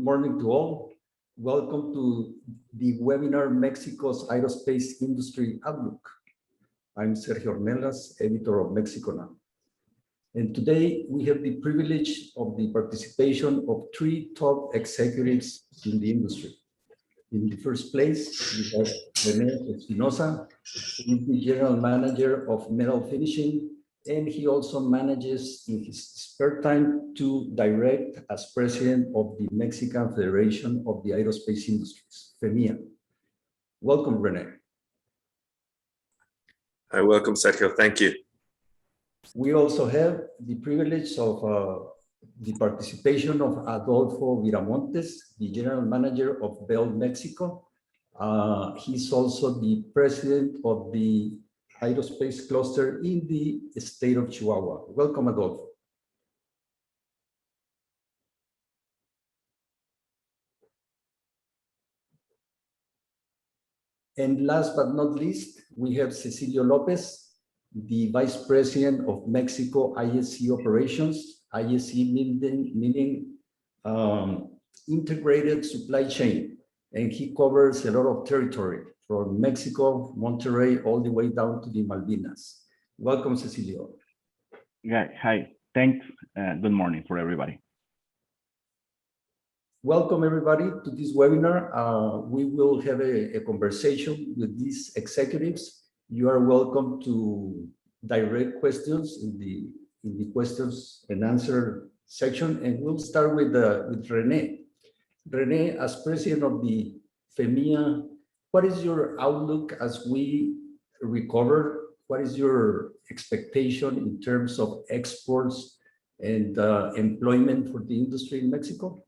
morning to all. Welcome to the webinar Mexico's Aerospace Industry Outlook. I'm Sergio Ornelas, editor of Mexico Now. And today we have the privilege of the participation of three top executives in the industry. In the first place, we have René Espinosa, who is the general manager of metal finishing, and he also manages in his spare time to direct as president of the Mexican Federation of the Aerospace Industries, FEMIA. Welcome, René. Hi, welcome, Sergio. Thank you. We also have the privilege of the participation of Adolfo Viramontes, the general manager of Bell Mexico. He's also the president of the Aerospace cluster in the state of Chihuahua. Welcome, Adolfo. And last but not least, we have Cecilio Lopez, the Vice President of Mexico ISC Operations, ISC meaning Integrated Supply Chain, and he covers a lot of territory from Mexico, Monterrey, all the way down to the Malvinas. Welcome, Cecilio. Yeah, hi, thanks. Good morning for everybody. Welcome, everybody, to this webinar. We will have a conversation with these executives. You are welcome to direct questions in the questions and answer section, and we'll start with René. René, as president of the FEMIA, what is your outlook as we recover? What is your expectation in terms of exports and employment for the industry in Mexico?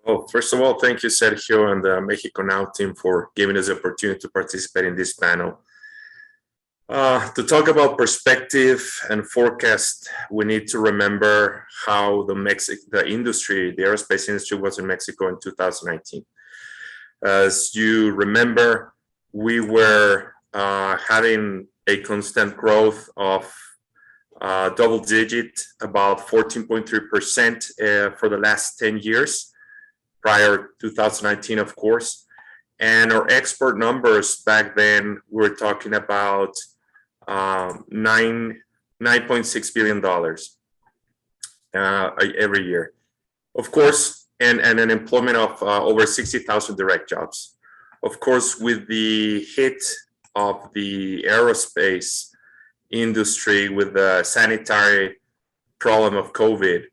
Well, first of all, thank you, Sergio, and the Mexico Now team for giving us the opportunity to participate in this panel. To talk about perspective and forecast, we need to remember how the aerospace industry was in Mexico in 2019. As you remember, we were having a constant growth of double digit, about 14.3% for the last 10 years, prior 2019, of course. And our export numbers back then, we were talking about $9.6 billion every year. Of course, and an employment of over 60,000 direct jobs. Of course, with the hit of the aerospace industry with the sanitary problem of COVID,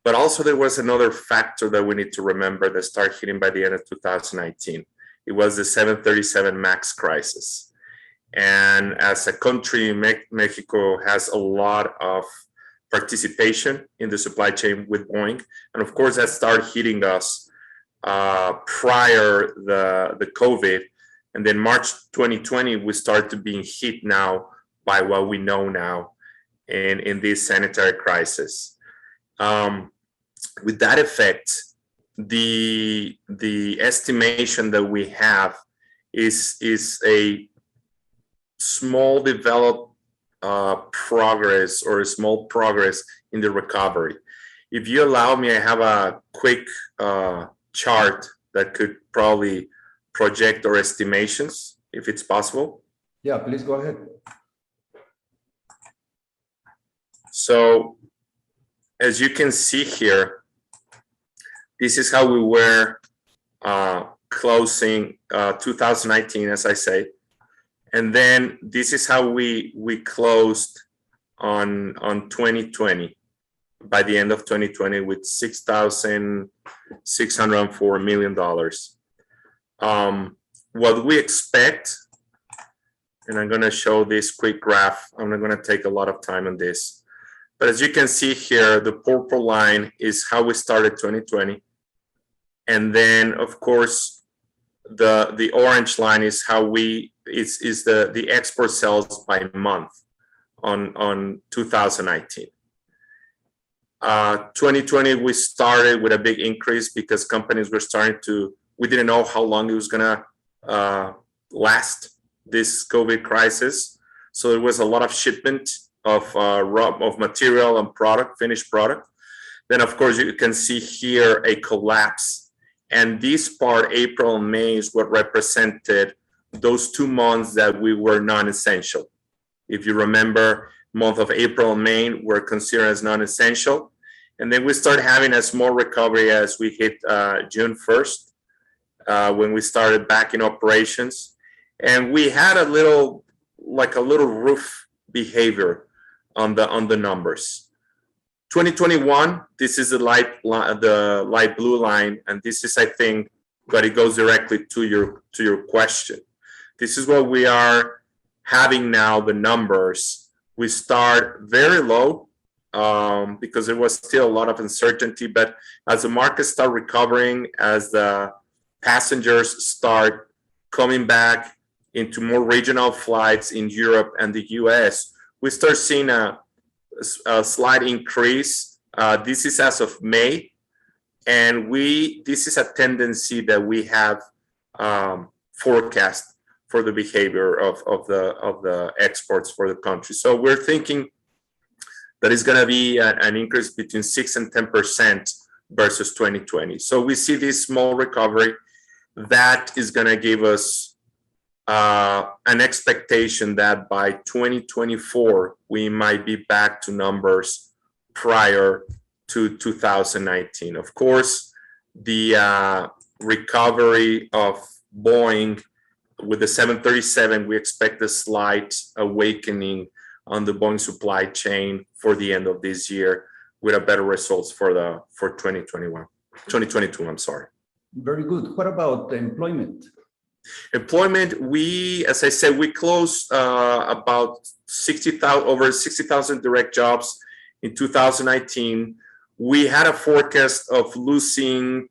but also there was another factor that we need to remember that started hitting by the end of 2019. It was the 737 MAX crisis. And as a country, Mexico has a lot of participation in the supply chain with Boeing. And of course, that started hitting us prior the COVID. And then March 2020, we started being hit now by what we know now in this sanitary crisis. With that effect, the estimation that we have is a small developed progress or a small progress in the recovery. If you allow me, I have a quick chart that could probably project our estimations, if it's possible. Yeah, please go ahead. So, as you can see here, this is how we were closing 2019, as I say. And then this is how we closed on 2020, by the end of 2020, with $6,604 million. What we expect, and I'm going to show this quick graph. I'm not going to take a lot of time on this. But as you can see here, the purple line is how we started 2020. And then, of course, the orange line is how is the export sales by month on 2019. 2020, we started with a big increase because companies were we didn't know how long it was gonna last, this COVID crisis. So there was a lot of shipment of material and finished product. Then, of course, you can see here a collapse. And this part, April and May, is what represented those 2 months that we were non-essential. If you remember, month of April and May were considered as non-essential. And then we started having a small recovery as we hit June 1st, when we started back in operations. And we had a little roof behavior on the numbers. 2021, this is the light blue line, and this is, I think, but it goes directly to your question. This is what we are having now, the numbers. We start very low because there was still a lot of uncertainty, but as the markets start recovering, as the passengers start coming back into more regional flights in Europe and the US, we start seeing a slight increase. This is as of May, and this is a tendency that we have forecast for the behavior of the exports for the country. So we're thinking that it's going to be an increase between 6 and 10% versus 2020. So we see this small recovery that is going to give us an expectation that by 2024, we might be back to numbers prior to 2019. Of course, the recovery of Boeing with the 737, we expect a slight awakening on the Boeing supply chain for the end of this year with a better results for 2022, I'm sorry. Very good. What about employment? Employment, as I said, we closed about over 60,000 direct jobs in 2019. We had a forecast of losing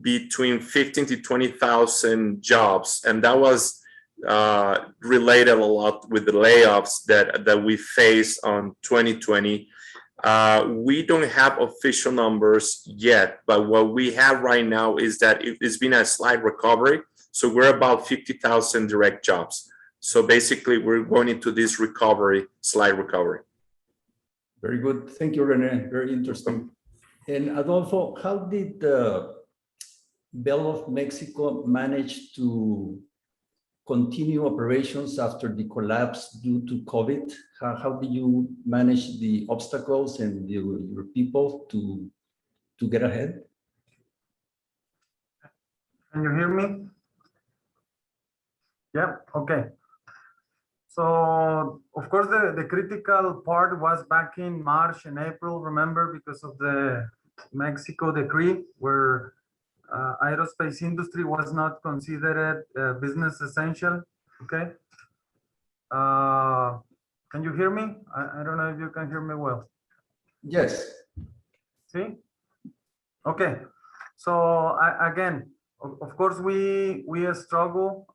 between 15 to 20,000 jobs, and that was related a lot with the layoffs that we faced on 2020. We don't have official numbers yet, but what we have right now is that it's been a slight recovery. So we're about 50,000 direct jobs. So basically, we're going into this slight recovery. Very good. Thank you, Rene. Very interesting. And Adolfo, how did Bell of Mexico manage to continue operations after the collapse due to COVID? How did you manage the obstacles and your people to get ahead? Can you hear me? Yeah, okay. So, of course, the critical part was back in March and April, remember, because of the Mexico decree, where aerospace industry was not considered business essential, okay? Can you hear me? I don't know if you can hear me well. Yes. See? Okay. So, again, of course, we struggle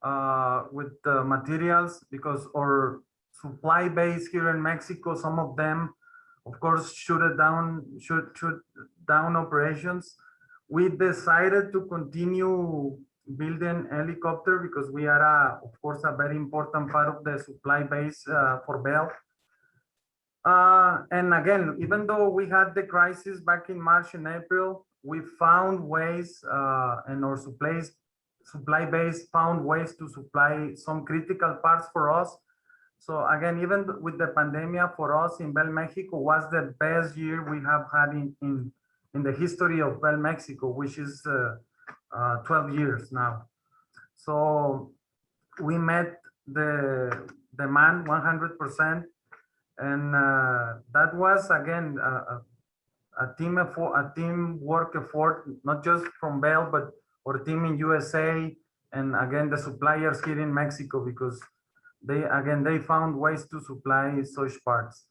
with the materials because our supply base here in Mexico, some of them, of course, shut down operations. We decided to continue building helicopter because we are, of course, a very important part of the supply base for Bell. And again, even though we had the crisis back in March and April, we found ways, and our supply base found ways to supply some critical parts for us. So again, even with the pandemic, for us in Bell Mexico was the best year we have had in the history of Bell Mexico, which is 12 years now. So we met the demand 100%, and that was again a teamwork effort, not just from Bell, but our team in USA, and again the suppliers here in Mexico, because they found ways to supply such parts.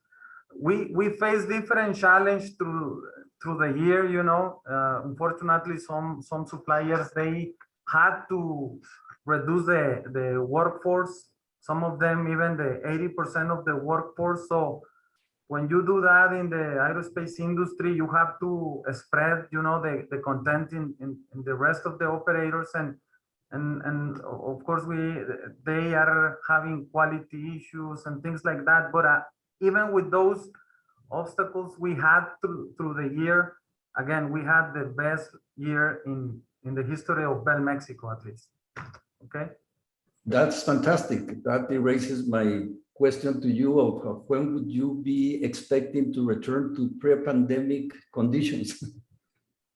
We faced different challenges through the year, you know. Unfortunately, some suppliers, they had to reduce the workforce. Some of them even the 80% of the workforce. So when you do that in the aerospace industry, you have to spread, you know, the content in the rest of the operators, and of course they are having quality issues and things like that. But even with those obstacles we had through the year, again, we had the best year in the history of Bell Mexico, at least. Okay. That's fantastic. That erases my question to you of when would you be expecting to return to pre-pandemic conditions?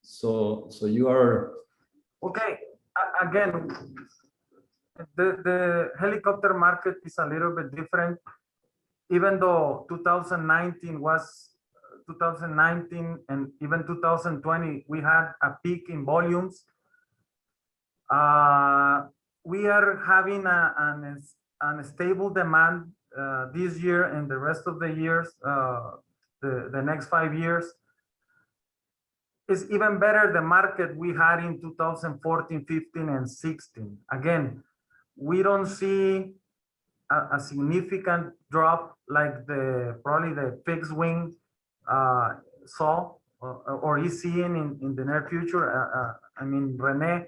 So you are. Okay. Again, the helicopter market is a little bit different. Even though 2019 and even 2020, we had a peak in volumes. We are having a stable demand this year and the rest of the years, the next 5 years. Is even better the market we had in 2014, 15, and 16. Again, we don't see a significant drop like probably the fixed wing saw or is seeing in the near future. I mean, Rene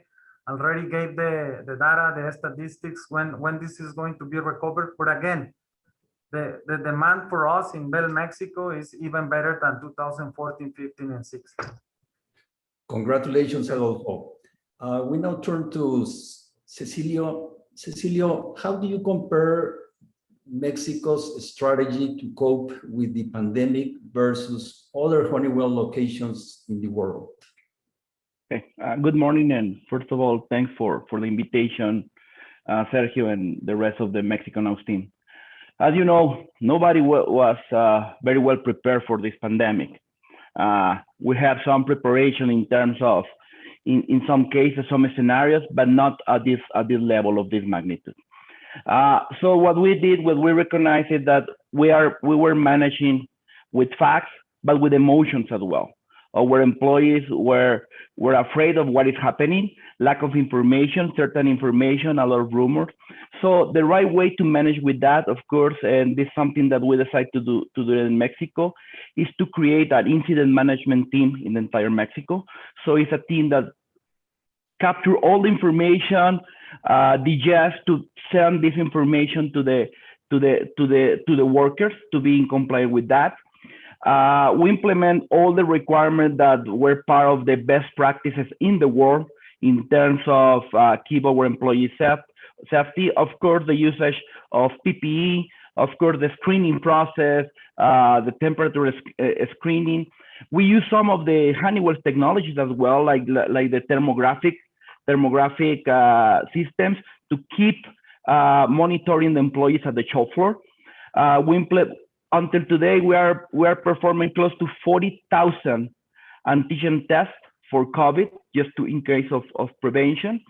already gave the data, the statistics when this is going to be recovered. But again, the demand for us in Bell Mexico is even better than 2014, 15, and 16. Congratulations, Adolfo. We now turn to Cecilio. Cecilio, how do you compare Mexico's strategy to cope with the pandemic versus other Honeywell locations in the world? Okay. Good morning, and first of all, thanks for the invitation, Sergio, and the rest of the Mexico Now team. As you know, nobody was very well prepared for this pandemic. We have some preparation in terms of, in some cases, some scenarios, but not at this level of this magnitude. So what we did was we recognized that we were managing with facts, but with emotions as well. Our employees were afraid of what is happening, lack of information, certain information, a lot of rumors. So the right way to manage with that, of course, and this is something that we decided to do in Mexico, is to create an incident management team in the entire Mexico. So it's a team that capture all the information, digest to send this information to the workers to be in compliance with that. We implement all the requirements that were part of the best practices in the world in terms of keep our employees safety. Of course, the usage of PPE, of course, the screening process, the temperature screening. We use some of the Honeywell technologies as well, like the thermographic systems to keep monitoring the employees at the shop floor. Until today, we are performing close to 40,000 antigen tests for COVID, just in case of prevention.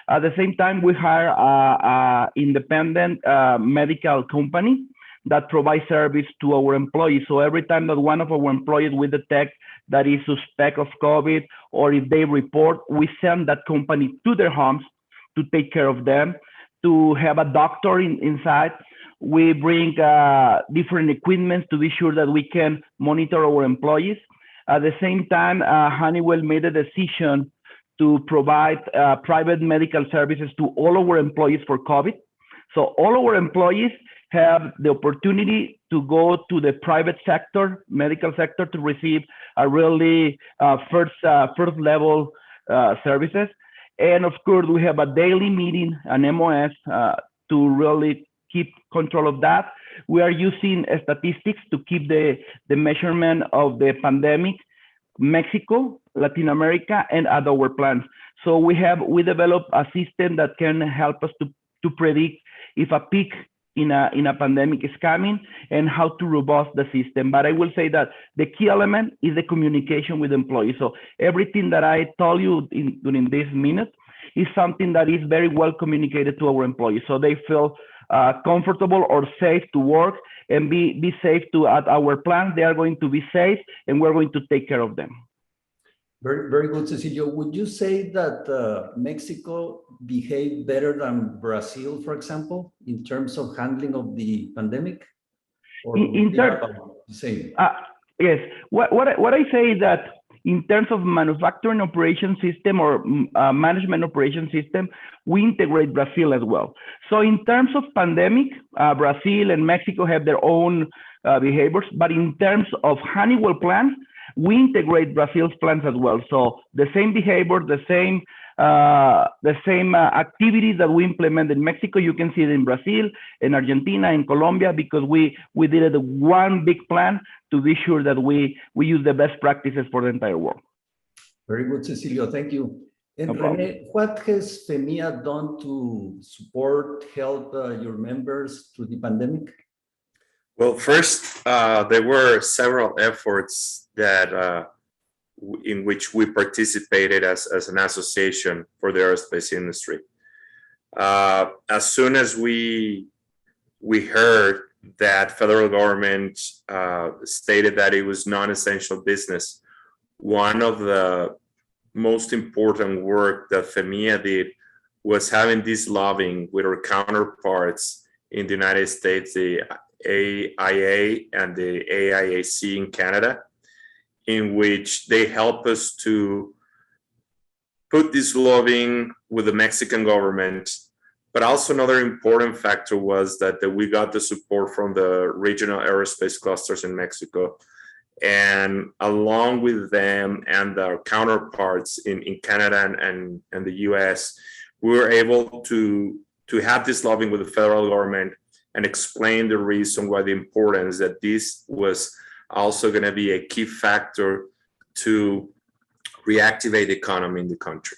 At the same time, we hire an independent medical company that provides service to our employees. So every time that one of our employees will detect that is suspect of COVID, or if they report, we send that company to their homes to take care of them, to have a doctor inside. We bring different equipment to be sure that we can monitor our employees. At the same time, Honeywell made a decision to provide private medical services to all our employees for COVID. So all our employees have the opportunity to go to the private sector, medical sector, to receive a really first level services. And of course, we have a daily meeting, an MOS, to really keep control of that. We are using statistics to keep the measurement of the pandemic, Mexico, Latin America, and at our plants. So we developed a system that can help us to predict if a peak in a pandemic is coming and how to robust the system. But I will say that the key element is the communication with employees. So everything that I told you during this minute is something that is very well communicated to our employees. So they feel comfortable or safe to work and be safe at our plant. They are going to be safe and we're going to take care of them. Very, very good, Cecilio. Would you say that Mexico behaved better than Brazil, for example, in terms of handling of the pandemic? Or the same? Yes. What I say is that in terms of manufacturing operation system or management operation system, we integrate Brazil as well. So in terms of pandemic, Brazil and Mexico have their own behaviors, but in terms of Honeywell plants, we integrate Brazil's plants as well. So the same behavior, the same activities that we implement in Mexico, you can see it in Brazil, in Argentina, in Colombia, because we did it one big plan to be sure that we use the best practices for the entire world. Very good, Cecilio. Thank you. And No problem. Rene, what has FEMIA done to support, help your members through the pandemic? Well, first, there were several efforts that in which we participated as an association for the aerospace industry. As soon as we heard that federal government stated that it was non-essential business, one of the most important work that FEMIA did was having this lobbying with our counterparts in the United States, the AIA and the AIAC in Canada, in which they help us to put this lobbying with the Mexican government. But also another important factor was that we got the support from the regional aerospace clusters in Mexico. And along with them and our counterparts in Canada and the US, we were able to have this lobbying with the federal government and explain the reason why the importance that this was also going to be a key factor to reactivate the economy in the country.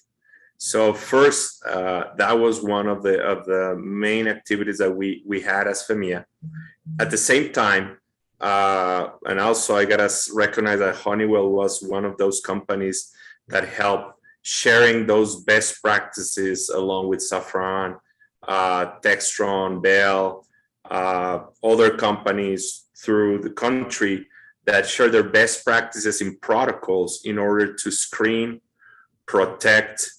So first, that was one of the main activities that we had as FEMIA. At the same time, and also I gotta recognize that Honeywell was one of those companies that helped sharing those best practices along with Safran, Textron, Bell, other companies through the country that share their best practices in protocols in order to screen, protect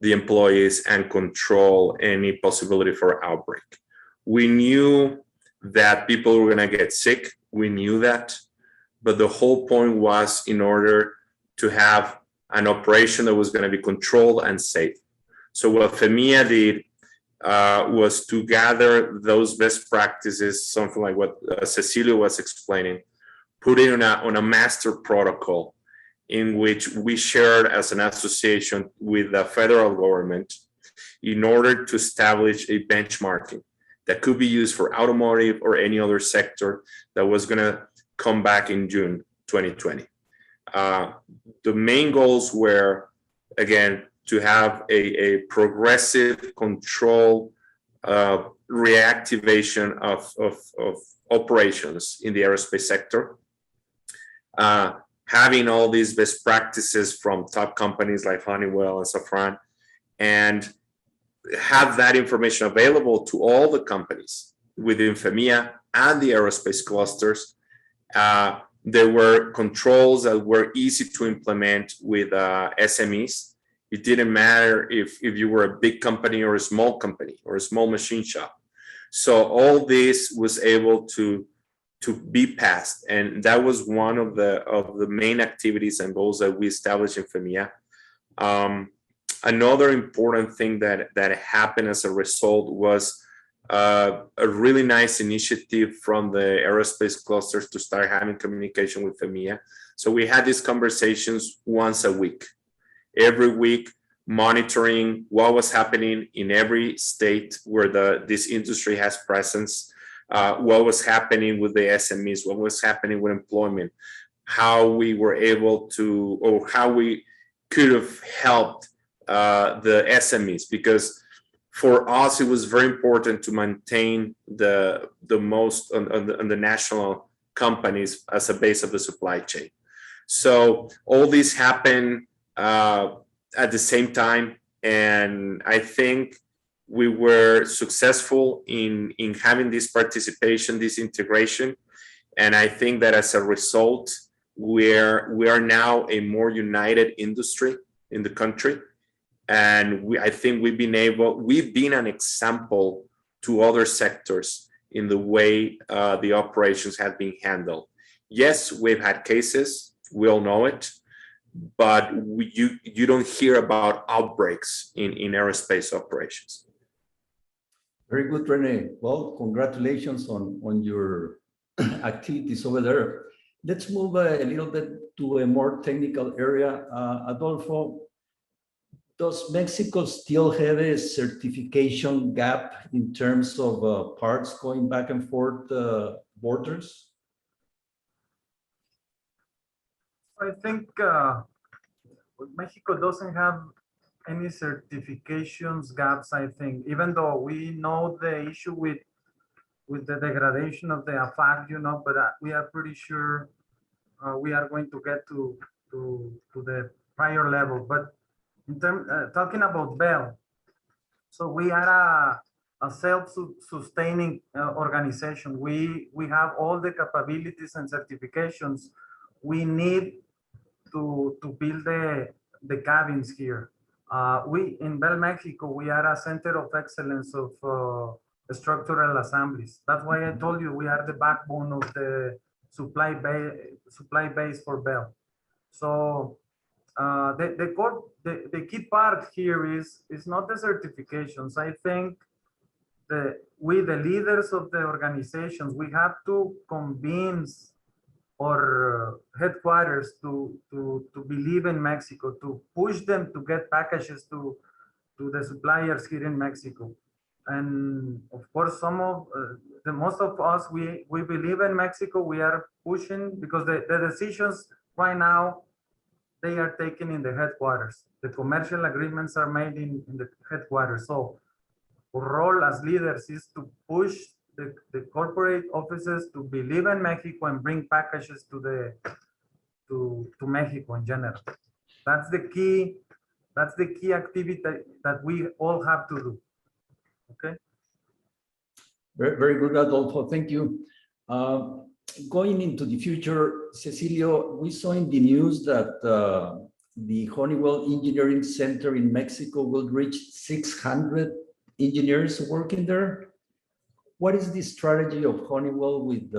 the employees and control any possibility for outbreak. We knew that people were going to get sick. We knew that, but the whole point was in order to have an operation that was going to be controlled and safe. So what FEMIA did was to gather those best practices, something like what Cecilio was explaining, put it on a master protocol in which we shared as an association with the federal government in order to establish a benchmarking that could be used for automotive or any other sector that was going to come back in June 2020. The main goals were, again, to have a progressive control reactivation of operations in the aerospace sector, having all these best practices from top companies like Honeywell and Safran, and have that information available to all the companies within FEMIA and the aerospace clusters. There were controls that were easy to implement with SMEs. It didn't matter if you were a big company or a small company or a small machine shop. So all this was able to be passed, and that was one of the main activities and goals that we established in FEMIA. Another important thing that happened as a result was a really nice initiative from the aerospace clusters to start having communication with FEMIA. So we had these conversations once a week, every week, monitoring what was happening in every state where this industry has presence, what was happening with the SMEs, what was happening with employment, how we were able to, or how we could have helped the SMEs, because for us it was very important to maintain the most on the national companies as a base of the supply chain. So all this happened at the same time, and I think we were successful in having this participation, this integration, and I think that as a result, we are now a more united industry in the country. And I think we've been an example to other sectors in the way the operations have been handled. Yes, we've had cases, we all know it, but you don't hear about outbreaks in aerospace operations. Very good, Rene. Well, congratulations on your activities over there. Let's move a little bit to a more technical area. Adolfo, does Mexico still have a certification gap in terms of parts going back and forth borders? I think Mexico doesn't have any certifications gaps, I think, even though we know the issue with the degradation of the AFAC, but we are pretty sure we are going to get to the prior level. But in terms talking about Bell, so we are a self-sustaining organization. We have all the capabilities and certifications we need to build the cabins here. We in Bell Mexico, we are a center of excellence of structural assemblies. That's why I told you we are the backbone of the supply base for Bell. So the key part here is not the certifications. I think we, the leaders of the organizations, we have to convince our headquarters to believe in Mexico, to push them to get packages to the suppliers here in Mexico. And of course, the most of us, we believe in Mexico. We are pushing because the decisions right now, they are taken in the headquarters. The commercial agreements are made in the headquarters. So our role as leaders is to push the corporate offices to believe in Mexico and bring packages to Mexico in general. That's the key activity that we all have to do. Okay. Very, very good, Adolfo. Thank you. Going into the future, Cecilio, we saw in the news that the Honeywell Engineering Center in Mexico will reach 600 engineers working there. What is the strategy of Honeywell with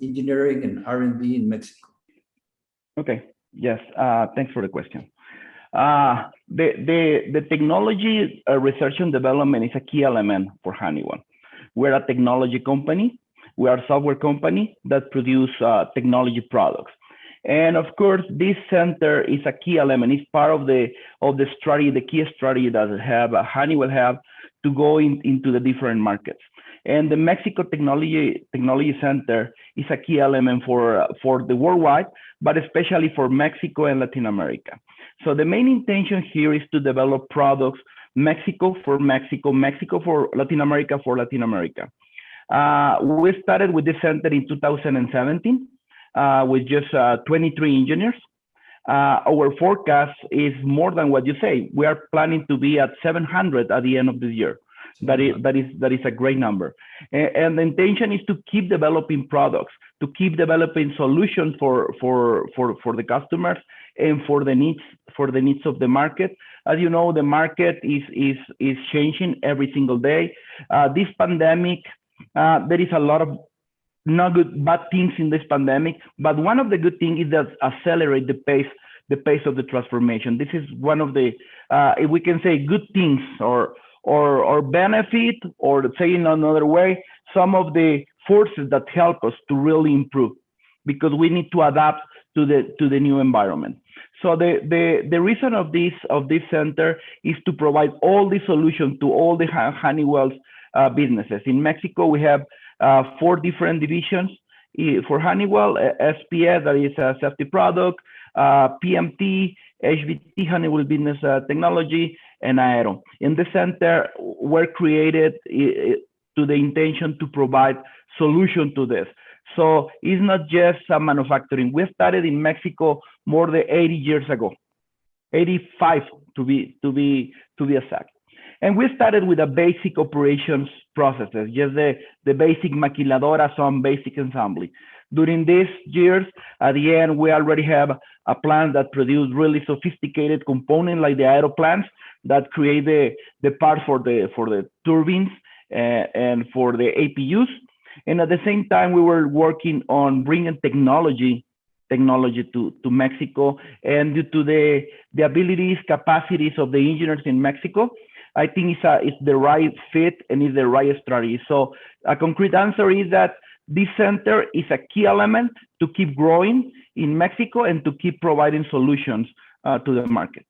engineering and R&D in Mexico? Okay, yes, thanks for the question. The technology research and development is a key element for Honeywell. We're a technology company. We are a software company that produce technology products. And of course, this center is a key element. It's part of the strategy, the key strategy that Honeywell have to go into the different markets. And the Mexico Technology Center is a key element for the worldwide, but especially for Mexico and Latin America. So the main intention here is to develop products, Mexico for Mexico, Mexico for Latin America, We started with this center in 2017 with just 23 engineers. Our forecast is more than what you say. We are planning to be at 700 at the end of the year. That is a great number. And the intention is to keep developing products, to keep developing solutions for the customers and for the needs of the market. As you know, the market is changing every single day. This pandemic, there is a lot of bad things in this pandemic, but one of the good things is that accelerate the pace of the transformation. This is one of the, if we can say, good things or benefit, or say in another way, some of the forces that help us to really improve, because we need to adapt to the new environment. So the reason of this center is to provide all the solutions to all the Honeywell's businesses. In Mexico, we have 4 different divisions for Honeywell: SPS, that is a safety product, PMT, HBT, Honeywell Business Technology, and Aero. In the center, were created to the intention to provide solution to this. So it's not just manufacturing. We started in Mexico more than 80 years ago, 85 to be exact. And we started with a basic operations processes, just the basic maquiladora, some basic assembly. During these years, at the end, we already have a plant that produce really sophisticated components like the Aero plants that create the parts for the turbines and for the APUs. And at the same time, we were working on bringing technology to Mexico. And due to the abilities, capacities of the engineers in Mexico, I think it's the right fit and it's the right strategy. So a concrete answer is that this center is a key element to keep growing in Mexico and to keep providing solutions to the market.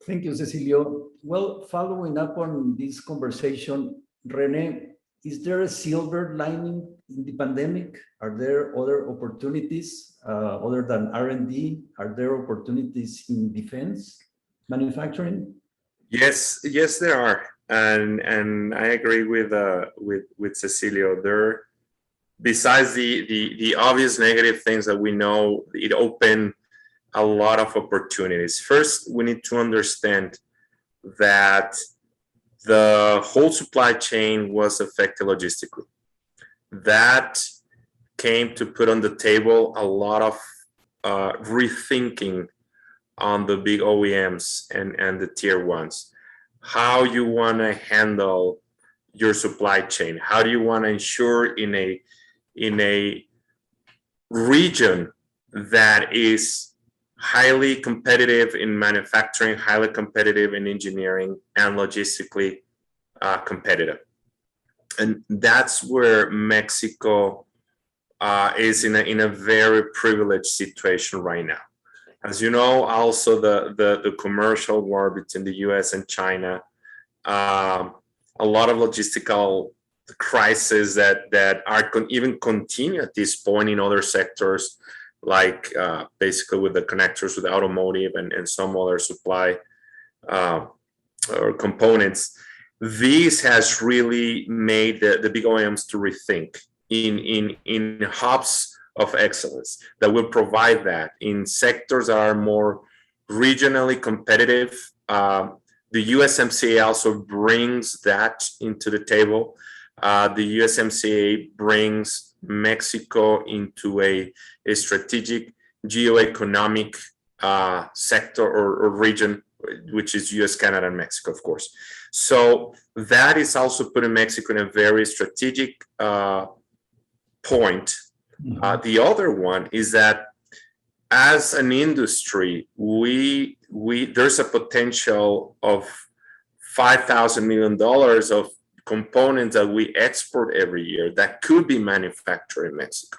Thank you, Cecilio. Well, following up on this conversation, Rene, is there a silver lining in the pandemic? Are there other opportunities other than R&D? Are there opportunities in defense manufacturing? Yes, yes, there are, and I agree with Cecilio. There, besides the obvious negative things that we know, it opened a lot of opportunities. First, we need to understand that the whole supply chain was affected logistically. That came to put on the table a lot of rethinking on the big OEMs and the tier ones. How you want to handle your supply chain? How do you want to ensure in a region that is highly competitive in manufacturing, highly competitive in engineering, and logistically competitive? And that's where Mexico is in a very privileged situation right now. As you know, also the commercial war between the US and China, a lot of logistical crises that are even continue at this point in other sectors, like basically with the connectors with automotive and some other supply or components. This has really made the big OEMs to rethink in hubs of excellence that will provide that in sectors that are more regionally competitive. The USMCA also brings that into the table. The USMCA brings Mexico into a strategic geoeconomic sector or region, which is US, Canada, and Mexico, of course. So that is also putting Mexico in a very strategic point. The other one is that as an industry, there's a potential of $5,000 million of components that we export every year that could be manufactured in Mexico.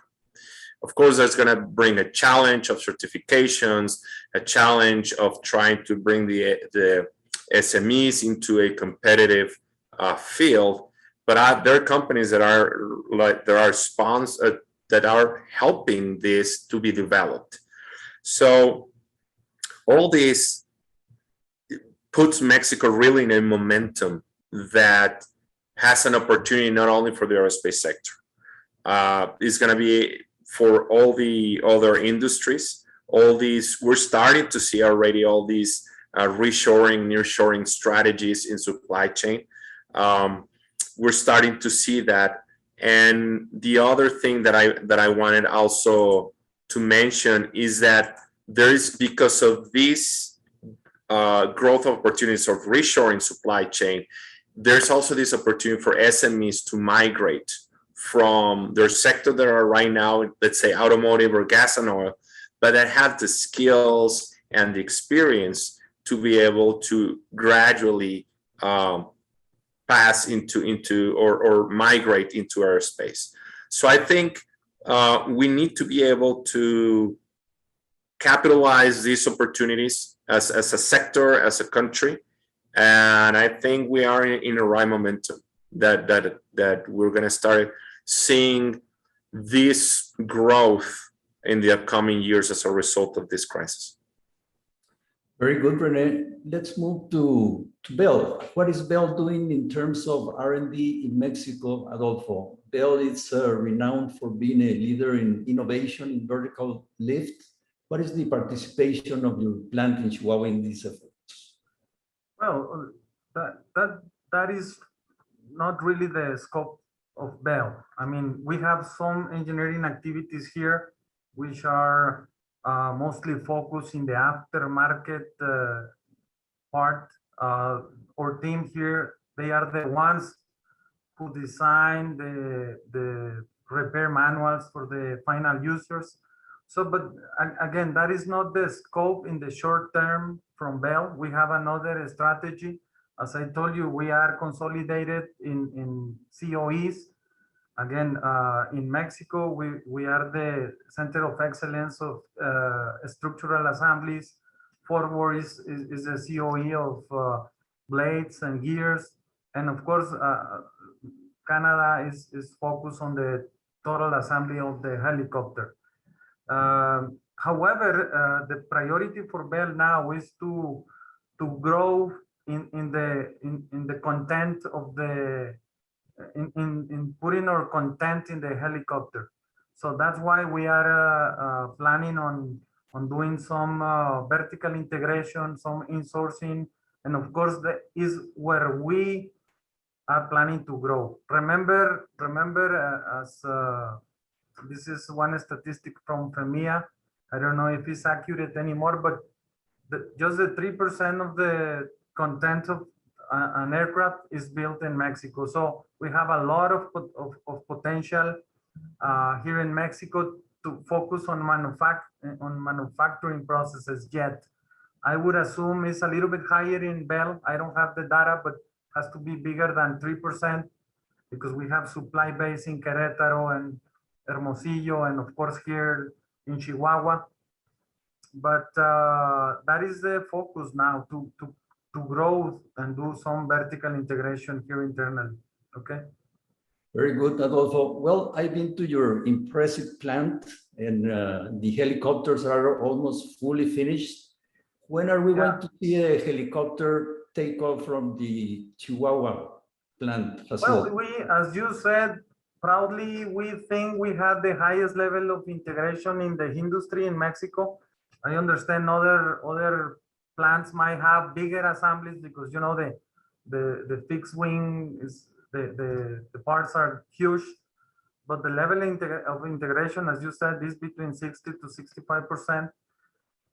Of course, that's going to bring a challenge of certifications, a challenge of trying to bring the SMEs into a competitive field. But there are companies that are helping this to be developed. So all this puts Mexico really in a momentum that has an opportunity not only for the aerospace sector. It's going to be for all the other industries. We're starting to see already all these reshoring, nearshoring strategies in supply chain. We're starting to see that. And the other thing that I wanted also to mention is that there is, because of these growth opportunities of reshoring supply chain, there's also this opportunity for SMEs to migrate from their sector that are right now, let's say automotive or gas and oil, but that have the skills and the experience to be able to gradually pass into or migrate into aerospace. So I think we need to be able to capitalize these opportunities as a sector, as a country. And I think we are in a right momentum that we're going to start seeing this growth in the upcoming years as a result of this crisis. Very good, Rene. Let's move to Bell. What is Bell doing in terms of R&D in Mexico, Adolfo? Bell is renowned for being a leader in innovation in vertical lift. What is the participation of your plant in Chihuahua in these efforts? Well, that is not really the scope of Bell. I mean, we have some engineering activities here, which are mostly focused in the aftermarket part. Our team here, they are the ones who design the repair manuals for the final users. So, but again, that is not the scope in the short term from Bell. We have another strategy. As I told you, we are consolidated in COEs. Again, in Mexico, we are the center of excellence of structural assemblies. Fort Worth is the COE of blades and gears. And of course, Canada is focused on the total assembly of the helicopter. However, the priority for Bell now is to grow in the content of the in putting our content in the helicopter. So that's why we are planning on doing some vertical integration, some insourcing, and of course that is where we are planning to grow. Remember, as this is one statistic from FEMIA. I don't know if it's accurate anymore, but just the 3% of the content of an aircraft is built in Mexico. So we have a lot of potential here in Mexico to focus on manufacturing processes yet. I would assume it's a little bit higher in Bell. I don't have the data, but has to be bigger than 3% because we have supply base in Querétaro and Hermosillo, and of course here in Chihuahua. But that is the focus now to grow and do some vertical integration here internally. Okay. Very good, Adolfo. Well, I've been to your impressive plant, and the helicopters are almost fully finished. When are we going to see a helicopter take off from the Chihuahua plant facility? Well, as you said, proudly, we think we have the highest level of integration in the industry in Mexico. I understand other plants might have bigger assemblies because you know the fixed wing is the parts are huge, but the level of integration, as you said, is between 60 to 65%.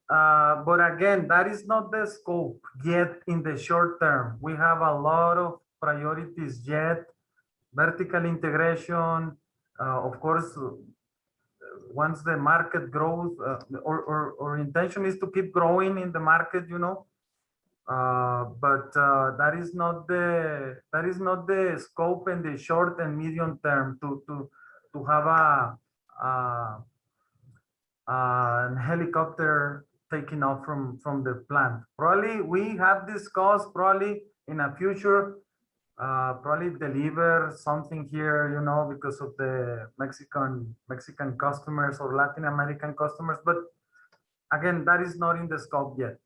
But again, that is not the scope yet in the short term. We have a lot of priorities yet. Vertical integration, of course, once the market grows, our intention is to keep growing in the market, you know. But that is not the scope in the short and medium term to have a helicopter taking off from the plant. Probably we have discussed probably in a future probably deliver something here, you know, because of the Mexican customers or Latin American customers. But again, that is not in the scope yet.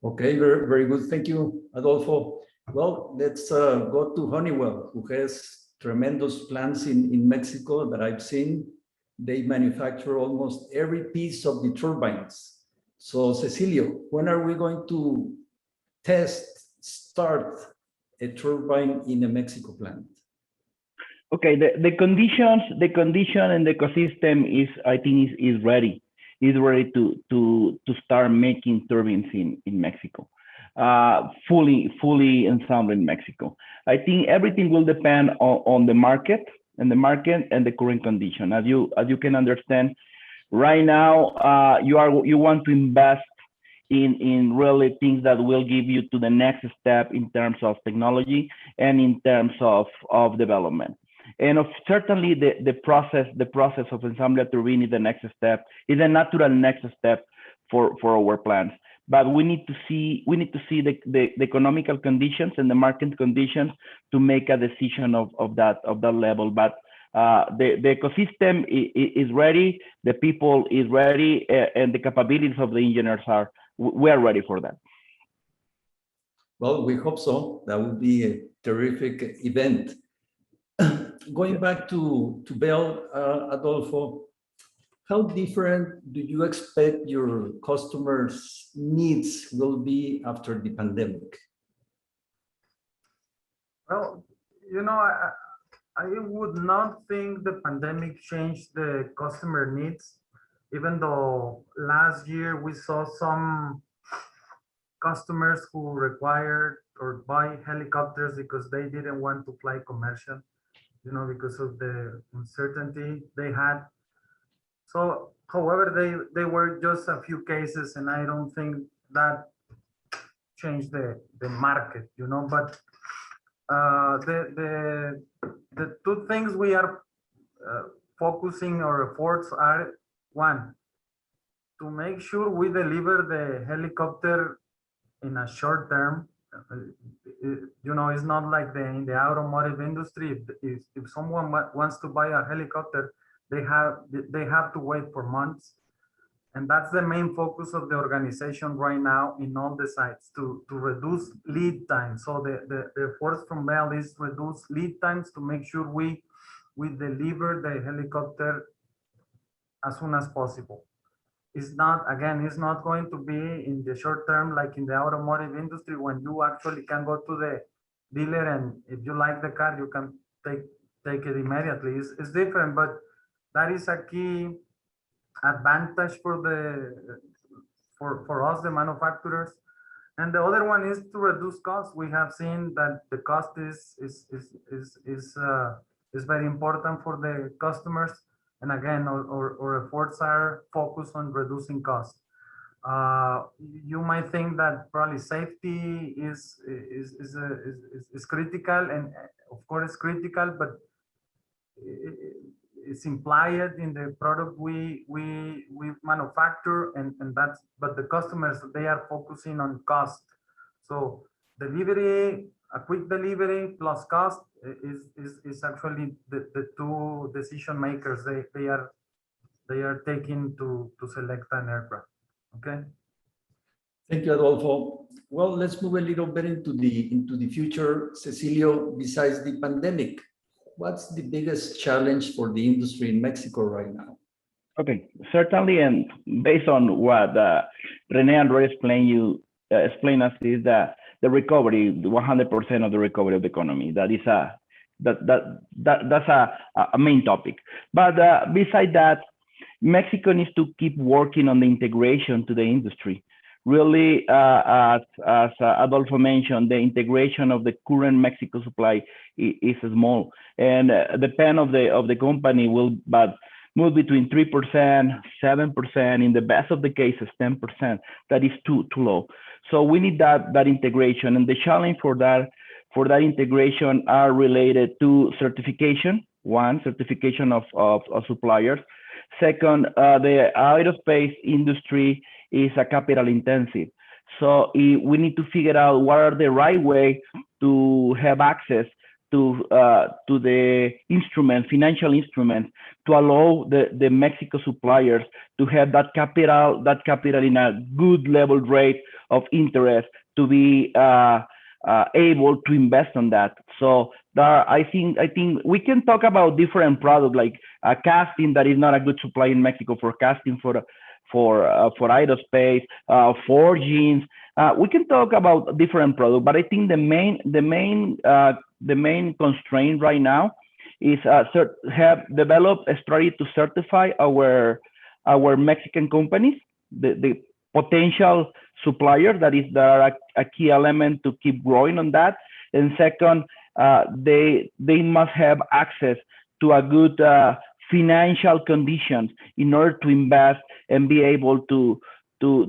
Okay, very, very good. Thank you, Adolfo. Well, let's go to Honeywell, who has tremendous plants in Mexico that I've seen. They manufacture almost every piece of the turbines. So, Cecilio, when are we going to start a turbine in a Mexico plant? Okay, the condition and the ecosystem is, I think, is ready. Is ready to start making turbines in Mexico, fully ensemble in Mexico. I think everything will depend on the market and the current condition. As you can understand, right now you want to invest in really things that will give you to the next step in terms of technology and in terms of development. And certainly the process of assembly a turbine is the next step, is a natural next step for our plants. But we need to see the economical conditions and the market conditions to make a decision of that level. But the ecosystem is ready, the people is ready, and the capabilities of the engineers we are ready for that. Well, we hope so. That would be a terrific event. Going back to Bell, Adolfo, how different do you expect your customers' needs will be after the pandemic? Well, you know, I would not think the pandemic changed the customer needs, even though last year we saw some customers who required or buy helicopters because they didn't want to fly commercial, you know, because of the uncertainty they had. So, however, they were just a few cases, and I don't think that changed the market, you know. But the two things we are focusing our efforts are, one, to make sure we deliver the helicopter in a short term. You know, it's not like in the automotive industry. If someone wants to buy a helicopter, they have to wait for months. And that's the main focus of the organization right now in all the sites, to reduce lead time. So the efforts from Bell is reduce lead times to make sure we deliver the helicopter as soon as possible. It's not, again, it's not going to be in the short term like in the automotive industry, when you actually can go to the dealer and if you like the car, you can take it immediately. It's different, but that is a key advantage for us, the manufacturers. And the other one is to reduce costs. We have seen that the cost is very important for the customers. And again, our efforts are focused on reducing costs. You might think that probably safety is critical, and of course critical, but it's implied in the product we manufacture, and that's, but the customers, they are focusing on cost. So delivery, a quick delivery plus cost is actually the two decision makers they are taking to select an aircraft. Okay. Thank you, Adolfo. Well, let's move a little bit into the future. Cecilio, besides the pandemic, what's the biggest challenge for the industry in Mexico right now? Okay, certainly, and based on what Rene already explained us, is that the recovery, 100% of the recovery of the economy. That is that's a main topic. But beside that, Mexico needs to keep working on the integration to the industry. Really, as Adolfo mentioned, the integration of the current Mexico supply is small, and the pen of the company will move between 3%, 7%, in the best of the cases, 10%. That is too low. So we need that integration, and the challenge for that integration are related to certification. One, certification of suppliers. Second, the aerospace industry is a capital intensive. So we need to figure out what are the right way to have access to the financial instruments, to allow the Mexico suppliers to have that capital in a good level rate of interest to be able to invest on that. So I think we can talk about different products like casting that is not a good supply in Mexico for casting for aerospace, forgings. We can talk about different products, but I think the main constraint right now is have developed a strategy to certify our Mexican companies, the potential suppliers that are a key element to keep growing on that. And second, they must have access to a good financial conditions in order to invest and be able to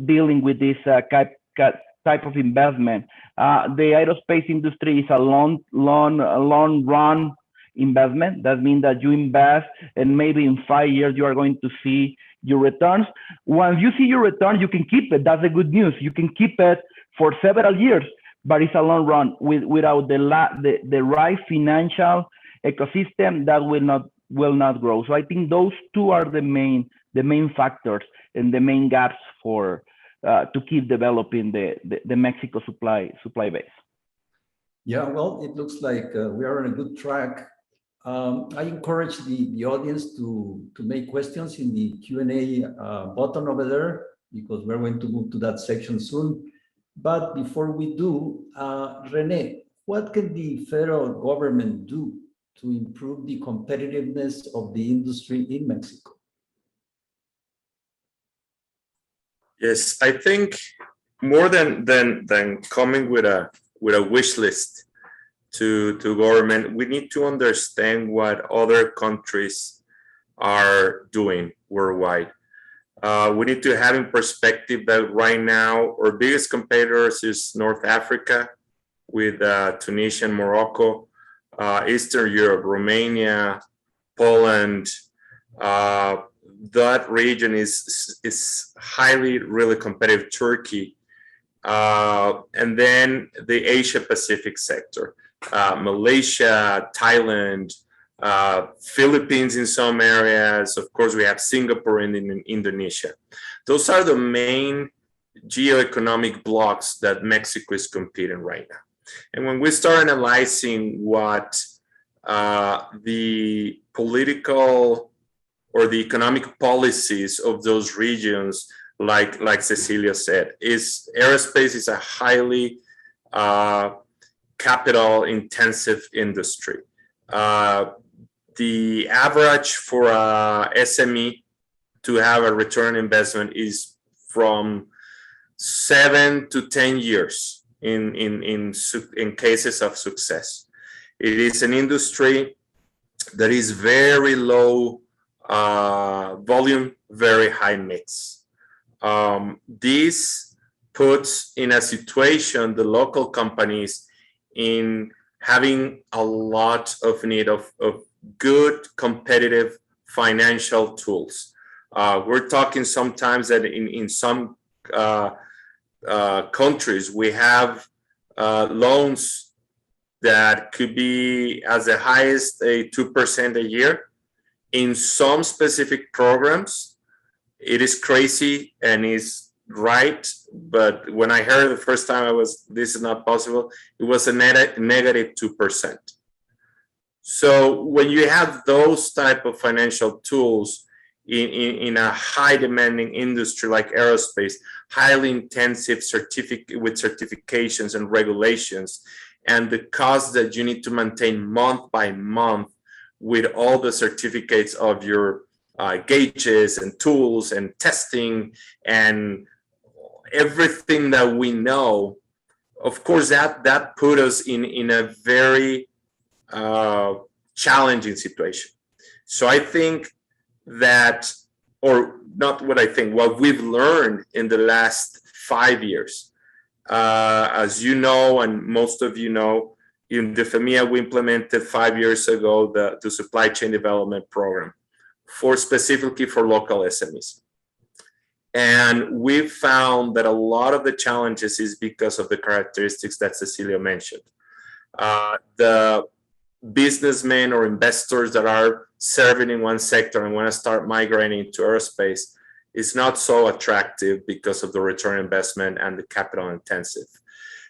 dealing with this type of investment. The aerospace industry is a long run investment. That means that you invest and maybe in 5 years you are going to see your returns. Once you see your return, you can keep it. That's the good news. You can keep it for several years, but it's a long run. Without the right financial ecosystem, that will not grow. So I think those two are the main factors and the main gaps for to keep developing the Mexico supply base. Yeah, well, it looks like we are on a good track. I encourage the audience to make questions in the Q&A button over there, because we're going to move to that section soon. But before we do, Rene, what can the federal government do to improve the competitiveness of the industry in Mexico? Yes, I think more than coming with a wish list to government, we need to understand what other countries are doing worldwide. We need to have in perspective that right now our biggest competitors is North Africa with Tunisia and Morocco. Eastern Europe, Romania, Poland. That region is highly, really competitive. Turkey, and then the Asia Pacific sector, Malaysia, Thailand, Philippines in some areas. Of course, we have Singapore and Indonesia. Those are the main geoeconomic blocks that Mexico is competing right now. And when we start analyzing what the political or the economic policies of those regions, like Cecilia said, aerospace is a highly capital intensive industry. The average for a SME to have a return on investment is from 7 to 10 years in cases of success. It is an industry that is very low volume, very high mix. This puts in a situation the local companies in having a lot of need of good competitive financial tools. We're talking sometimes that in some countries we have loans that could be as the highest a 2% a year. In some specific programs, it is crazy and is right. But when I heard the first time, this is not possible. It was a negative 2%. So when you have those type of financial tools in a high demanding industry like aerospace, highly intensive with certifications and regulations, and the cost that you need to maintain month by month with all the certificates of your gauges and tools and testing and everything that we know, of course, that put us in a very challenging situation. So I think that, or not what I think, what we've learned in the last 5 years, as you know, and most of you know, in the FEMIA, we implemented 5 years ago the supply chain development program specifically for local SMEs. And we found that a lot of the challenges is because of the characteristics that Cecilia mentioned. The businessmen or investors that are serving in one sector and want to start migrating to aerospace is not so attractive because of the return on investment and the capital intensive.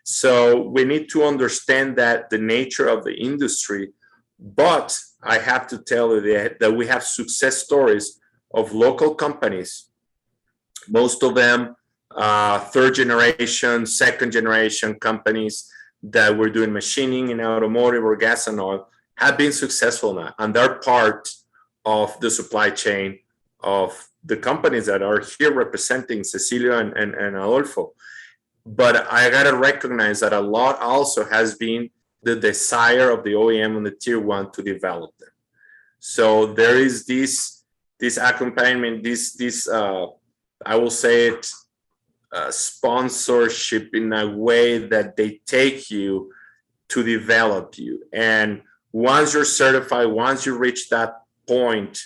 So we need to understand that the nature of the industry, but I have to tell you that we have success stories of local companies, most of them third generation, second generation companies that were doing machining in automotive or gas and oil, have been successful now. And they're part of the supply chain of the companies that are here representing Cecilia and Adolfo. But I gotta recognize that a lot also has been the desire of the OEM and the tier one to develop them. So there is this accompaniment, this I will say it, sponsorship in a way that they take you to develop you. And once you're certified, once you reach that point,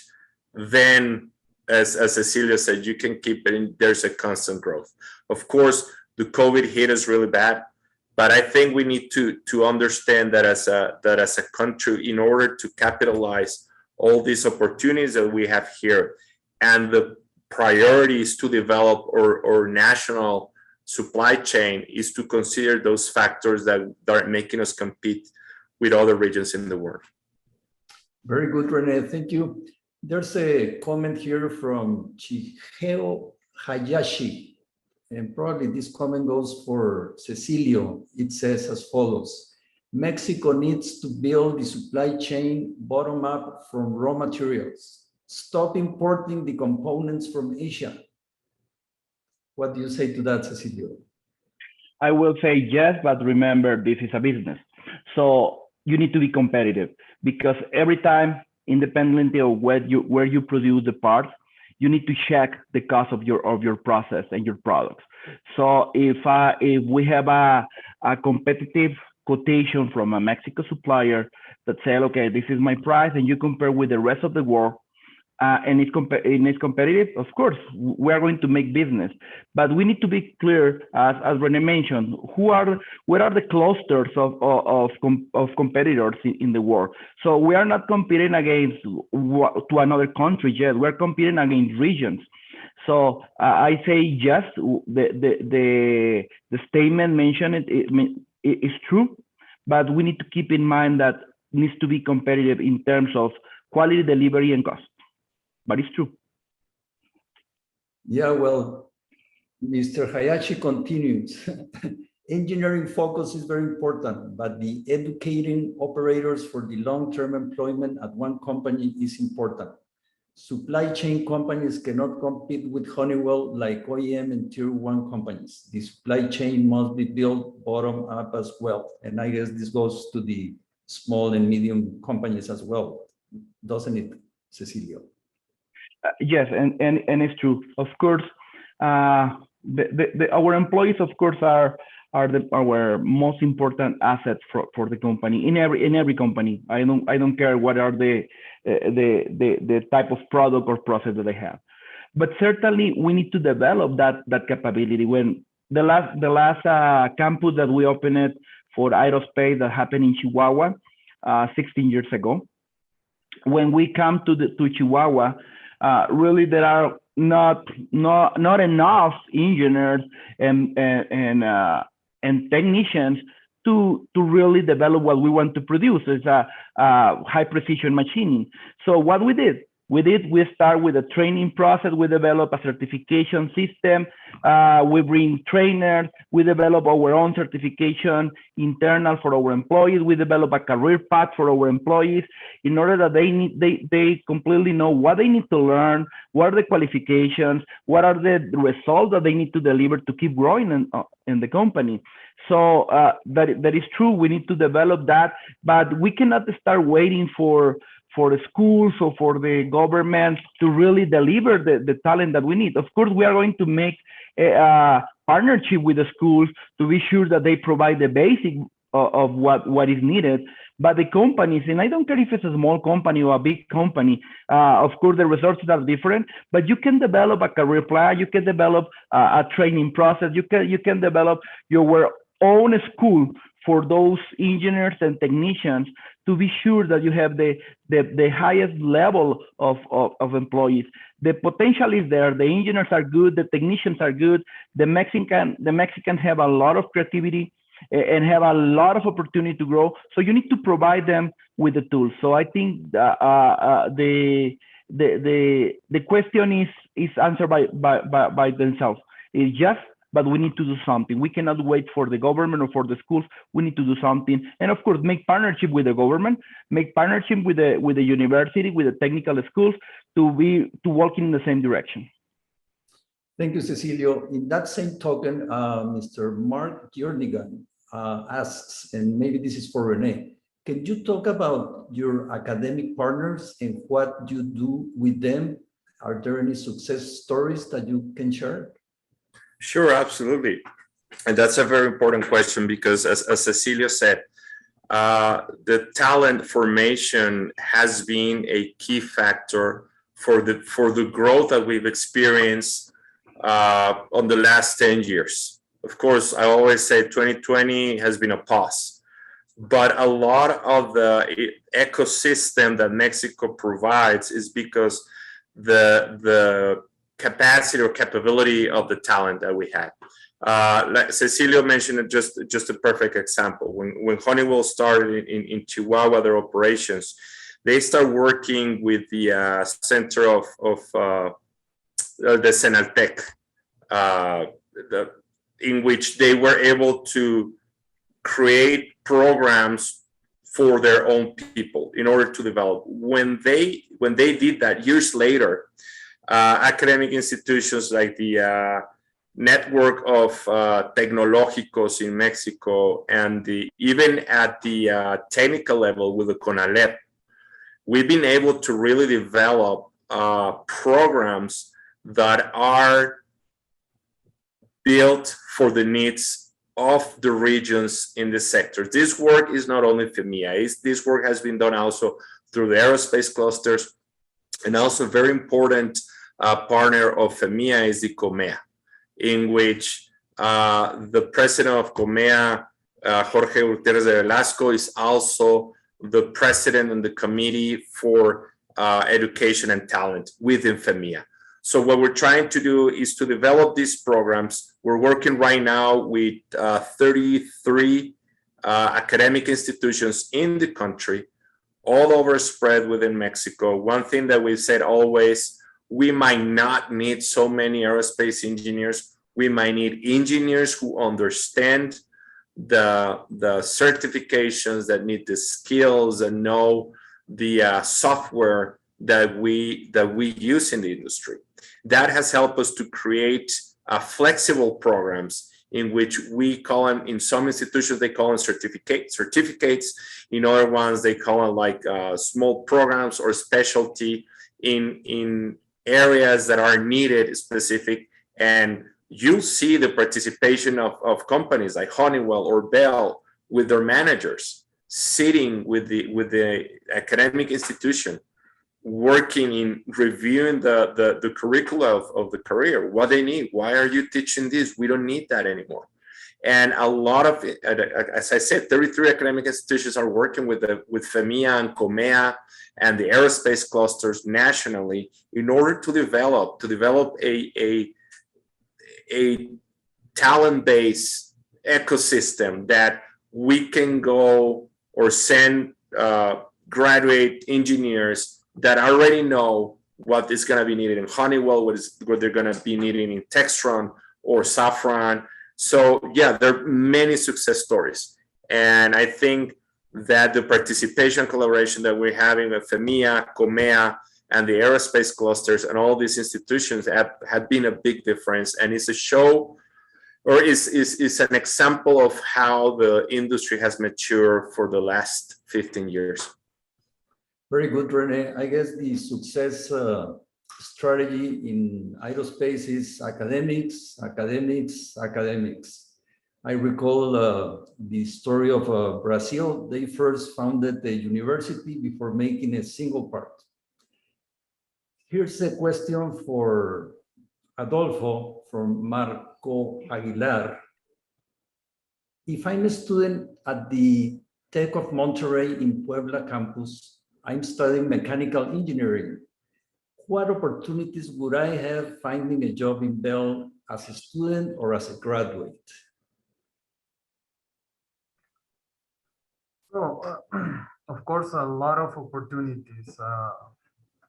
then as Cecilia said, you can keep it in, there's a constant growth. Of course, the COVID hit us really bad, but I think we need to understand that as a country, in order to capitalize all these opportunities that we have here, and the priorities to develop our national supply chain, is to consider those factors that are making us compete with other regions in the world. Very good, Rene. Thank you. There's a comment here from Chiheo Hayashi, and probably this comment goes for Cecilio. It says as follows: Mexico needs to build the supply chain bottom up from raw materials. Stop importing the components from Asia. What do you say to that, Cecilio? I will say yes, but remember, this is a business. So you need to be competitive, because every time, independently of where you produce the parts, you need to check the cost of your process and your products. So if we have a competitive quotation from a Mexico supplier that say, okay, this is my price, and you compare with the rest of the world, and it's competitive, of course, we are going to make business. But we need to be clear, as Rene mentioned, what are the clusters of competitors in the world? So we are not competing against to another country yet. We're competing against regions. So I say yes, the statement mentioned it is true, but we need to keep in mind that it needs to be competitive in terms of quality, delivery, and cost. But it's true. Yeah, well, Mr. Hayashi continues. Engineering focus is very important, but the educating operators for the long-term employment at one company is important. Supply chain companies cannot compete with Honeywell like OEM and tier one companies. The supply chain must be built bottom up as well. And I guess this goes to the small and medium companies as well, doesn't it, Cecilio? Yes, and it's true. Of course, our employees, of course, are our most important assets for the company in every company. I don't care what are the type of product or process that they have, but certainly we need to develop that capability. When the last campus that we opened for Aerospace that happened in Chihuahua 16 years ago, when we come to Chihuahua, really there are not enough engineers and technicians to really develop what we want to produce. It's a high precision machining. So what we did, we start with a training process. We develop a certification system. We bring trainers. We develop our own certification internal for our employees. We develop a career path for our employees in order that they completely know what they need to learn, what are the qualifications, what are the results that they need to deliver to keep growing in the company. So that is true. We need to develop that, but we cannot start waiting for the schools or for the government to really deliver the talent that we need. Of course, we are going to make a partnership with the schools to be sure that they provide the basic of what is needed. But the companies, and I don't care if it's a small company or a big company, of course, the resources are different, but you can develop a career plan, you can develop a training process, you can develop your own school for those engineers and technicians to be sure that you have the highest level of employees. The potential is there. The engineers are good. The technicians are good. The Mexicans have a lot of creativity and have a lot of opportunity to grow. So you need to provide them with the tools. So I think the question is answered by themselves. It's just, but we need to do something. We cannot wait for the government or for the schools. We need to do something. And of course, make partnership with the government, make partnership with the university, with the technical schools to work in the same direction. Thank you, Cecilio. In that same token, Mr. Mark Jernigan asks, and maybe this is for Rene, can you talk about your academic partners and what you do with them? Are there any success stories that you can share? Sure, absolutely. And that's a very important question because as Cecilio said, the talent formation has been a key factor for the growth that we've experienced on the last 10 years. Of course, I always say 2020 has been a pause, but a lot of the ecosystem that Mexico provides is because the capacity or capability of the talent that we had. Like Cecilio mentioned, it just a perfect example. When Honeywell started in Chihuahua, their operations, they start working with the center of the Senaltec, in which they were able to create programs for their own people in order to develop. When they did that, years later, academic institutions like the network of tecnológicos in Mexico and even at the technical level with the CONALEP, we've been able to really develop programs that are built for the needs of the regions in the sector. This work is not only FEMIA, this work has been done also through the aerospace clusters, and also very important partner of FEMIA is the COMEA, in which the president of COMEA, Jorge Gutierrez de Velasco, is also the president and the committee for education and talent within FEMIA. So what we're trying to do is to develop these programs. We're working right now with 33 academic institutions in the country, all over spread within Mexico. One thing that we've said always, we might not need so many aerospace engineers. We might need engineers who understand the certifications, that need the skills and know the software that we use in the industry. That has helped us to create flexible programs in which we call them, in some institutions they call them certificates. In other ones they call them like small programs or specialty in areas that are needed specific. And you'll see the participation of companies like Honeywell or Bell with their managers sitting with the academic institution, working in reviewing the curricula of the career, what they need. Why are you teaching this? We don't need that anymore. And a lot of, as I said, 33 academic institutions are working with FEMIA and COMEA and the aerospace clusters nationally in order to develop a talent-based ecosystem that we can go or send graduate engineers that already know what is going to be needed in Honeywell, what they're going to be needing in Textron or Safran. So yeah, there are many success stories. And I think that the participation collaboration that we're having with FEMIA, COMEA, and the aerospace clusters and all these institutions have been a big difference. And it's a show, or is an example of how the industry has matured for the last 15 years. Very good, Rene. I guess the success strategy in aerospace is academics, academics, academics. I recall the story of Brazil. They first founded the university before making a single part. Here's a question for Adolfo from Marco Aguilar. If I'm a student at the Tech of Monterrey in Puebla campus, I'm studying mechanical engineering. What opportunities would I have finding a job in Bell as a student or as a graduate? So, of course, a lot of opportunities.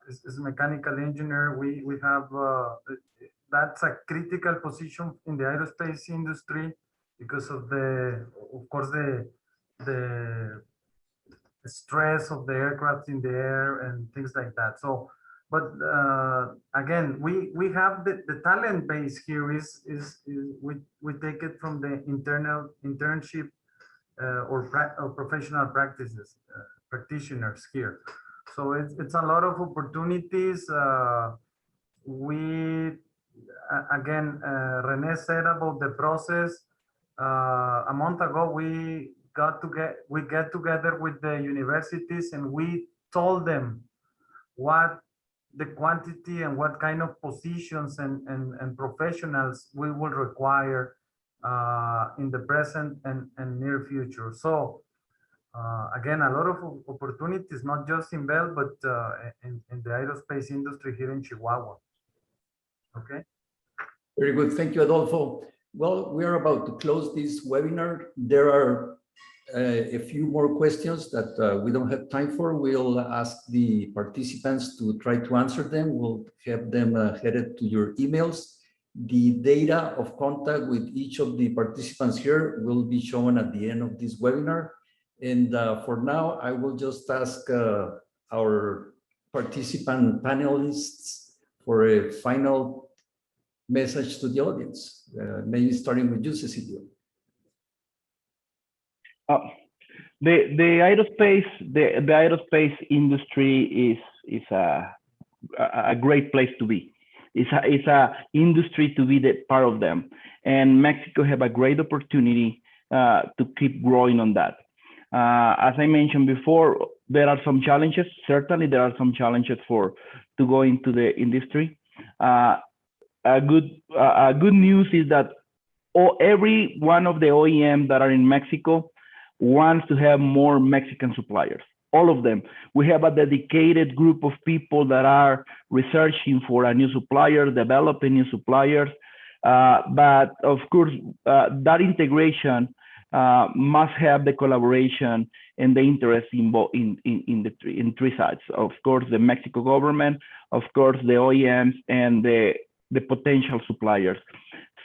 As a mechanical engineer, we have, that's a critical position in the aerospace industry because of of course, the stress of the aircraft in the air and things like that. So, but again, we have the talent base here is we take it from the internship or professional practices, practitioners here. So it's a lot of opportunities. Again, Rene said about the process. A month ago, we get together with the universities and we told them what the quantity and what kind of positions and professionals we will require in the present and near future. So again, a lot of opportunities, not just in Bell, but in the aerospace industry here in Chihuahua. Okay. Very good. Thank you, Adolfo. Well, we are about to close this webinar. There are a few more questions that we don't have time for. We'll ask the participants to try to answer them. We'll have them headed to your emails. The data of contact with each of the participants here will be shown at the end of this webinar. And for now, I will just ask our participant panelists for a final message to the audience, maybe starting with you, Cecilio. The aerospace industry is a great place to be. It's a industry to be the part of them. And Mexico have a great opportunity to keep growing on that. As I mentioned before, there are some challenges. Certainly, there are some challenges to go into the industry. A good news is that every one of the OEM that are in Mexico wants to have more Mexican suppliers. All of them. We have a dedicated group of people that are researching for a new supplier, developing new suppliers. But of course, that integration must have the collaboration and the interest in three sides. Of course, the Mexico government, of course, the OEMs, and the potential suppliers.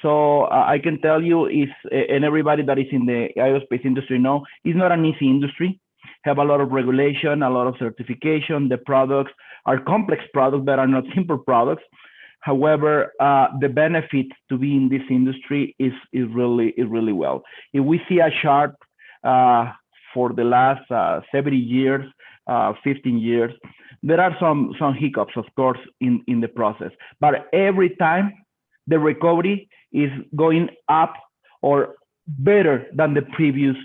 So I can tell you, and everybody that is in the aerospace industry know, it's not an easy industry. Have a lot of regulation, a lot of certification. The products are complex products that are not simple products. However, the benefit to be in this industry is really well. If we see a chart for the last 70 years, 15 years, there are some hiccups, of course, in the process. But every time the recovery is going up or better than the previous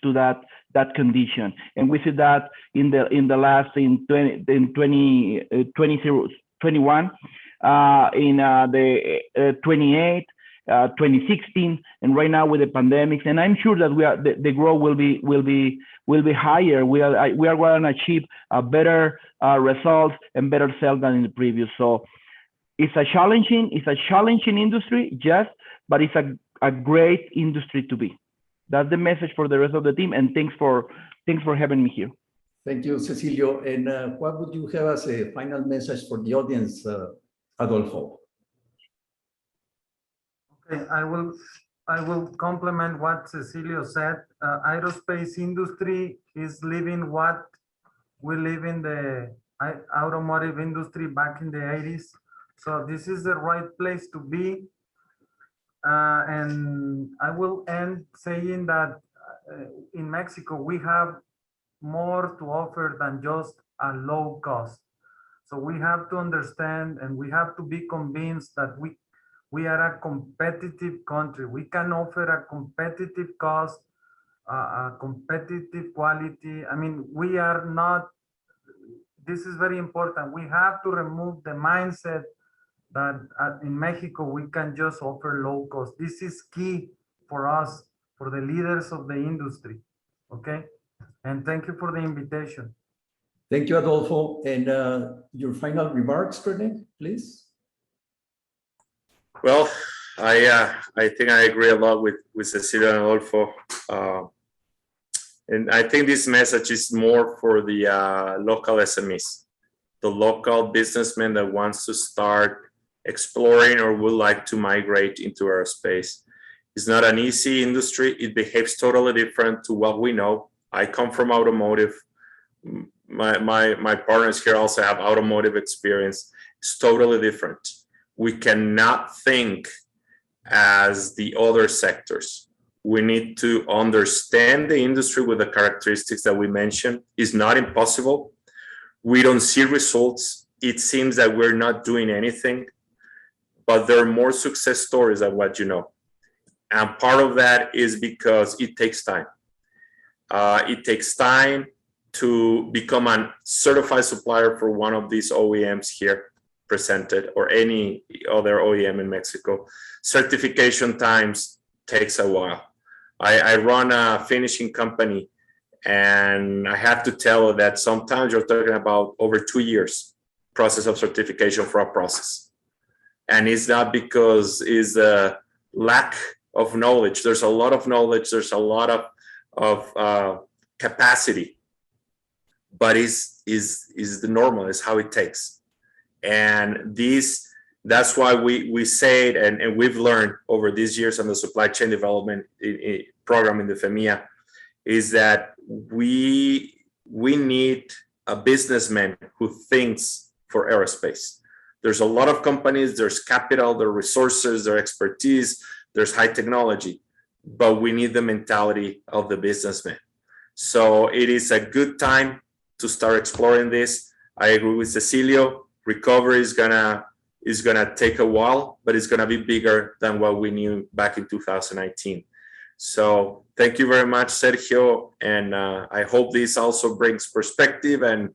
to that condition. And we see that in 2021, in the 28, 2016, and right now with the pandemics. And I'm sure that the growth will be higher. We are going to achieve a better results and better sales than in the previous. So it's a challenging industry, yes, but it's a great industry to be. That's the message for the rest of the team. And thanks for having me here. Thank you, Cecilio. And what would you have as a final message for the audience, Adolfo? Okay, I will complement what Cecilio said. Aerospace industry is living what we live in the automotive industry back in the 80s. So this is the right place to be. And I will end saying that in Mexico, we have more to offer than just a low cost. So we have to understand and we have to be convinced that we are a competitive country. We can offer a competitive cost, a competitive quality. I mean, we are not, this is very important. We have to remove the mindset that in Mexico, we can just offer low cost. This is key for us, for the leaders of the industry, okay? And thank you for the invitation. Thank you, Adolfo. And your final remarks, Rene, please. Well, I think I agree a lot with Cecilia and Adolfo. And I think this message is more for the local SMEs, the local businessman that wants to start exploring or would like to migrate into aerospace. It's not an easy industry. It behaves totally different to what we know. I come from automotive. My partners here also have automotive experience. It's totally different. We cannot think as the other sectors. We need to understand the industry with the characteristics that we mentioned. It's not impossible. We don't see results. It seems that we're not doing anything, but there are more success stories than what you know. And part of that is because it takes time. It takes time to become a certified supplier for one of these OEMs here presented, or any other OEM in Mexico. Certification times takes a while. I run a finishing company, and I have to tell that sometimes you're talking about over 2 years process of certification for a process. And it's not because it's a lack of knowledge. There's a lot of knowledge. There's a lot of capacity, but is the normal, is how it takes. And that's why we say it, and we've learned over these years on the supply chain development program in the FEMIA, is that we need a businessman who thinks for aerospace. There's a lot of companies, there's capital, there are resources, there's expertise, there's high technology, but we need the mentality of the businessman. So it is a good time to start exploring this. I agree with Cecilio. Recovery is gonna is going to take a while, but it's going to be bigger than what we knew back in 2019. So thank you very much, Sergio. And I hope this also brings perspective and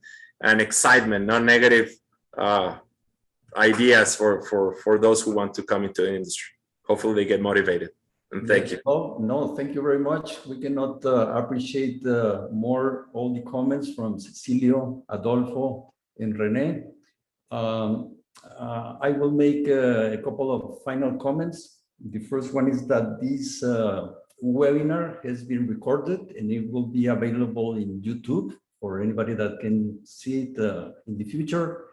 excitement, not negative ideas for those who want to come into the industry. Hopefully they get motivated. And thank you. Oh, no, thank you very much. We cannot appreciate more all the comments from Cecilio, Adolfo, and Rene. I will make a couple of final comments. The first one is that this webinar has been recorded and it will be available in YouTube for anybody that can see it in the future.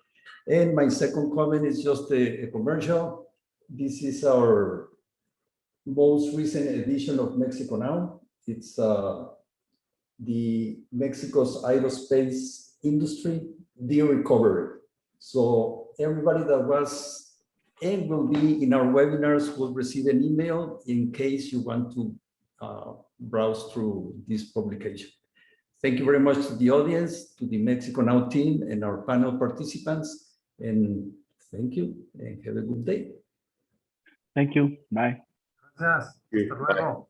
And my second comment is just a commercial. This is our most recent edition of Mexico Now. It's the Mexico's aerospace industry, the recovery. So everybody that was and will be in our webinars will receive an email in case you want to browse through this publication. Thank you very much to the audience, to the Mexico Now team and our panel participants. And thank you and have a good day. Thank you. Bye. Gracias. Hasta luego.